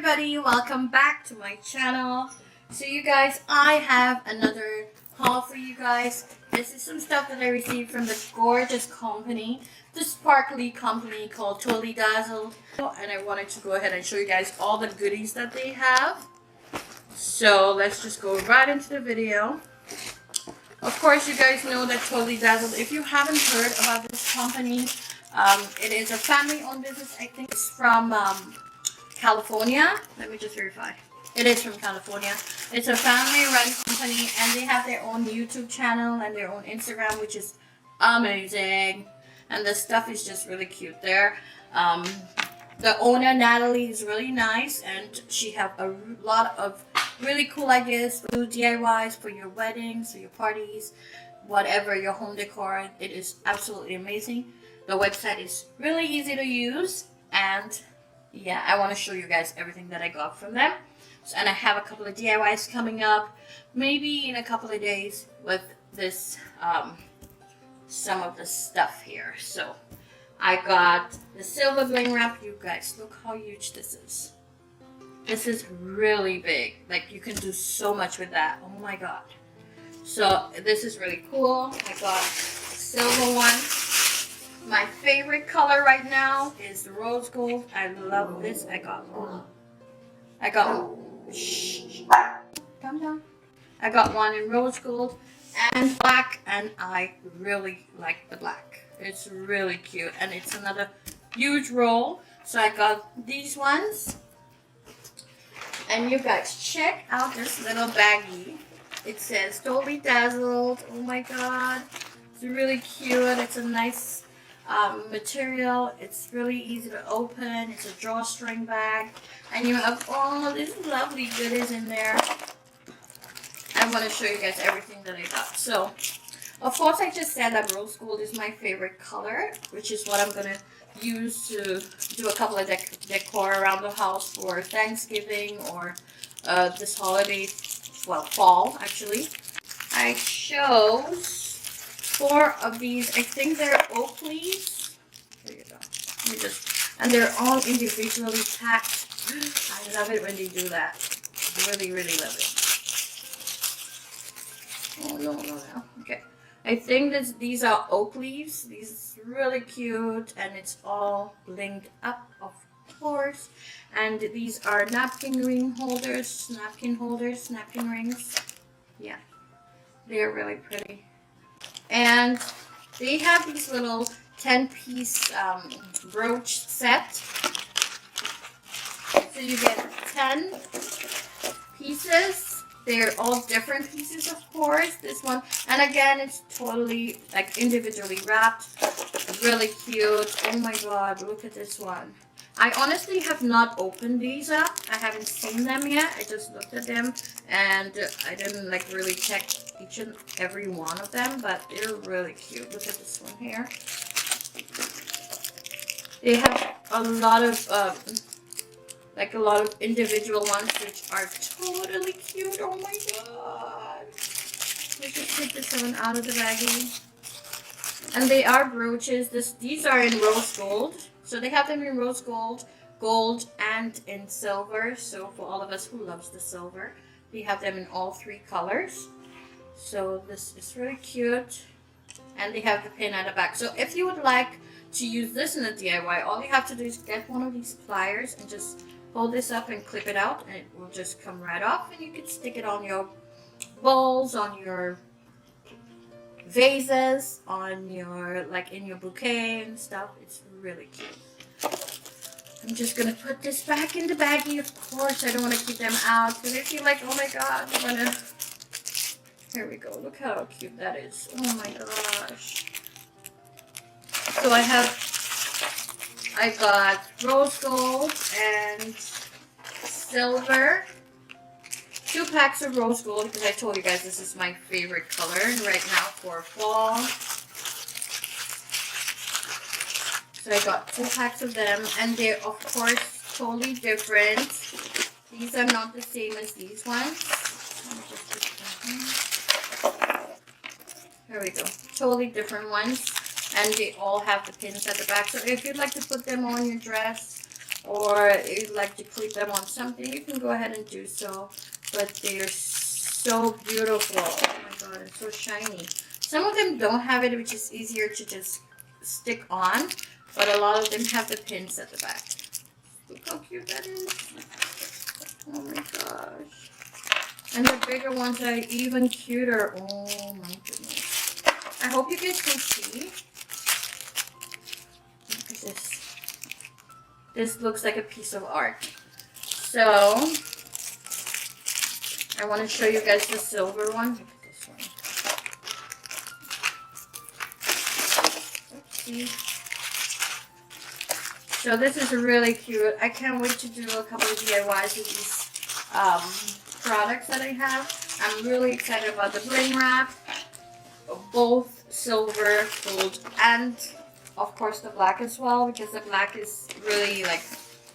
everybody, welcome back to my channel. So you guys, I have another haul for you guys. This is some stuff that I received from the gorgeous company, the sparkly company called Totally Dazzled. And I wanted to go ahead and show you guys all the goodies that they have. So let's just go right into the video. Of course, you guys know that Totally Dazzled, if you haven't heard about this company, it is a family-owned business. I think it's from California. Let me just verify. It is from California. It's a family-run company, and they have their own YouTube channel and their own Instagram, which is amazing. And the stuff is just really cute there. The owner, Natalie, is really nice, and she have a lot of really cool ideas for DIYs for your weddings, for your parties, whatever, your home decor. It is absolutely amazing. The website is really easy to use, and yeah, I want to show you guys everything that I got from them. So, and I have a couple of DIYs coming up, maybe in a couple of days with this, some of the stuff here. So I got the silver bling wrap. You guys, look how huge this is. This is really big. Like, you can do so much with that. Oh my god. So this is really cool. I got a silver one. My favorite color right now is the rose gold. I love this. I got shh, calm down. I got one in rose gold and black, and I really like the black. It's really cute, and it's another huge roll. So I got these ones. And you guys, check out this little baggie. It says Totally Dazzled. Oh my god. It's really cute. It's a nice material. It's really easy to open. It's a drawstring bag. And you have all these lovely goodies in there. I want to show you guys everything that I got. So, of course, I just said that rose gold is my favorite color, which is what I'm going to use to do a couple of decor around the house for Thanksgiving or this holiday, well, fall actually. I chose 4 of these. I think they're oak leaves. There you go. Let me and they're all individually packed. I love it when they do that. Really, really love it. Oh no. Okay. I think these are oak leaves. These are really cute, and it's all blinged up, of course. And these are napkin holders, napkin rings. Yeah, they're really pretty. And they have these little 10-piece brooch set. So you get 10 pieces. They're all different pieces, of course. This one, and again, it's totally like individually wrapped. Really cute. Oh my god, look at this one. I honestly have not opened these up. I haven't seen them yet. I just looked at them, and I didn't like really check each and every one of them, but they're really cute. Look at this one here. They have a lot of individual ones which are totally cute. Oh my god. Let's just take this one out of the baggie. And they are brooches. These are in rose gold. So they have them in rose gold, and in silver. So for all of us who loves the silver, they have them in all 3 colors. So this is really cute. And they have the pin at the back. So if you would like to use this in a DIY, all you have to do is get one of these pliers and just hold this up and clip it out, and it will just come right off, and you can stick it on your bowls, on your vases, on your, like in your bouquet and stuff. It's really cute. I'm just gonna put this back in the baggie. Of course, I don't want to keep them out because I feel like, oh my god, I'm gonna. Here we go. Look how cute that is. Oh my gosh. So I got rose gold and silver. 2 packs of rose gold, because I told you guys this is my favorite color right now for fall. So I got 2 packs of them, and they're of course totally different. These are not the same as these ones. Here we go. Totally different ones. And they all have the pins at the back. So if you'd like to put them on your dress or you'd like to clip them on something, you can go ahead and do so. But they're so beautiful. Oh my god, it's so shiny. Some of them don't have it, which is easier to just stick on, but a lot of them have the pins at the back. Look how cute that is. Oh my gosh. And the bigger ones are even cuter. Oh my goodness. I hope you guys can see. Look at this. This looks like a piece of art. So, I want to show you guys the silver one. Look at this one. Oopsie. So this is really cute. I can't wait to do a couple of DIYs with these products that I have. I'm really excited about the bling wrap, both silver, gold, and of course the black as well, because the black is really like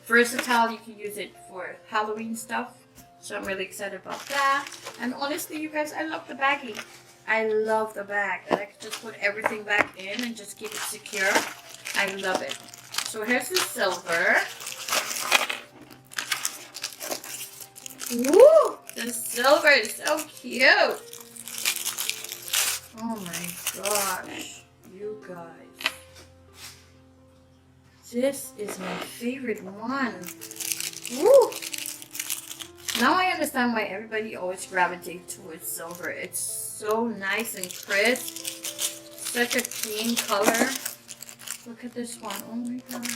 versatile. You can use it for Halloween stuff. So I'm really excited about that. And honestly, you guys, I love the baggie. I love the bag. And I can just put everything back in and just keep it secure. I love it. So here's the silver. Woo! The silver is so cute. Oh my gosh. You guys. This is my favorite one. Woo! Now I understand why everybody always gravitates towards silver. It's so nice and crisp. Such a clean color. Look at this one. Oh my god.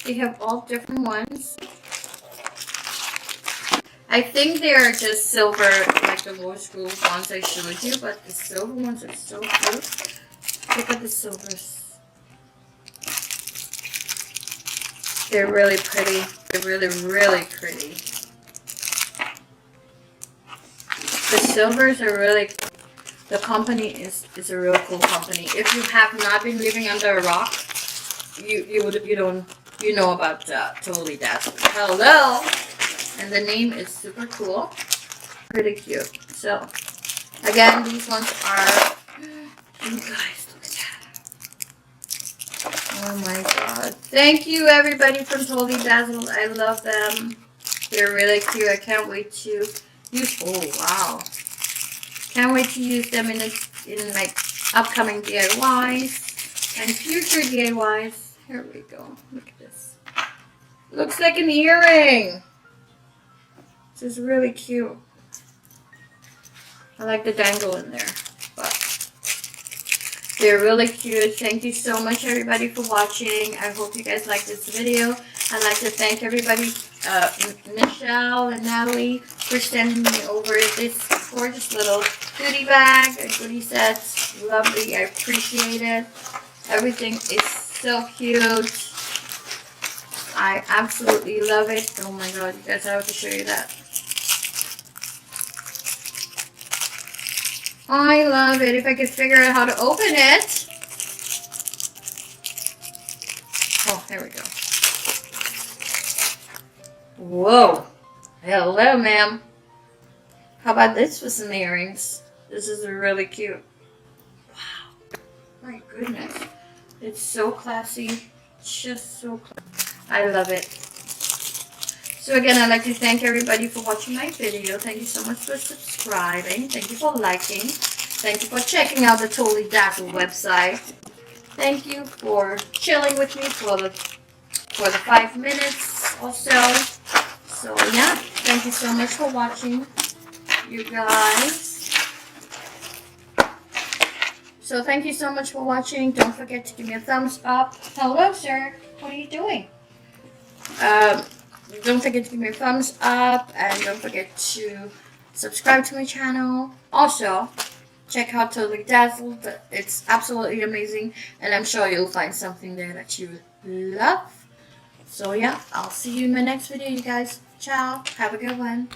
They have all different ones. I think they are just silver, like the rose gold ones I showed you, but the silver ones are so cute. Look at the silvers. They're really pretty. They're really, really pretty. The silvers are really, the company is a real cool company. If you have not been living under a rock, you know about Totally Dazzled. Hello, and the name is super cool, pretty cute. So again, these ones are, you guys, look at that. Oh my god! Thank you everybody from Totally Dazzled. I love them. They're really cute. I can't wait to use. Oh wow! Can't wait to use them in my upcoming DIYs and future DIYs. Here we go. Look at this. Looks like an earring. This is really cute. I like the dangle in there, but they're really cute. Thank you so much everybody for watching. I hope you guys like this video. I'd like to thank everybody, Michelle and Natalie, for sending me over this gorgeous little goodie bag and goodie sets. Lovely. I appreciate it. Everything is so cute. I absolutely love it. Oh my god, you guys, I have to show you that. I love it. If I could figure out how to open it. Oh, there we go. Whoa. Hello, ma'am. How about this for some earrings? This is really cute. Wow. My goodness. It's so classy. Just so classy. I love it. So again, I'd like to thank everybody for watching my video. Thank you so much for subscribing. Thank you for liking. Thank you for checking out the Totally Dazzled website. Thank you for chilling with me for the 5 minutes or so. So yeah, thank you so much for watching, you guys. So thank you so much for watching. Don't forget to give me a thumbs up. Hello, sir. What are you doing? Don't forget to give me a thumbs up, and don't forget to subscribe to my channel. Also, check out Totally Dazzled. It's absolutely amazing, and I'm sure you'll find something there that you love. So yeah, I'll see you in my next video, you guys. Ciao. Have a good one.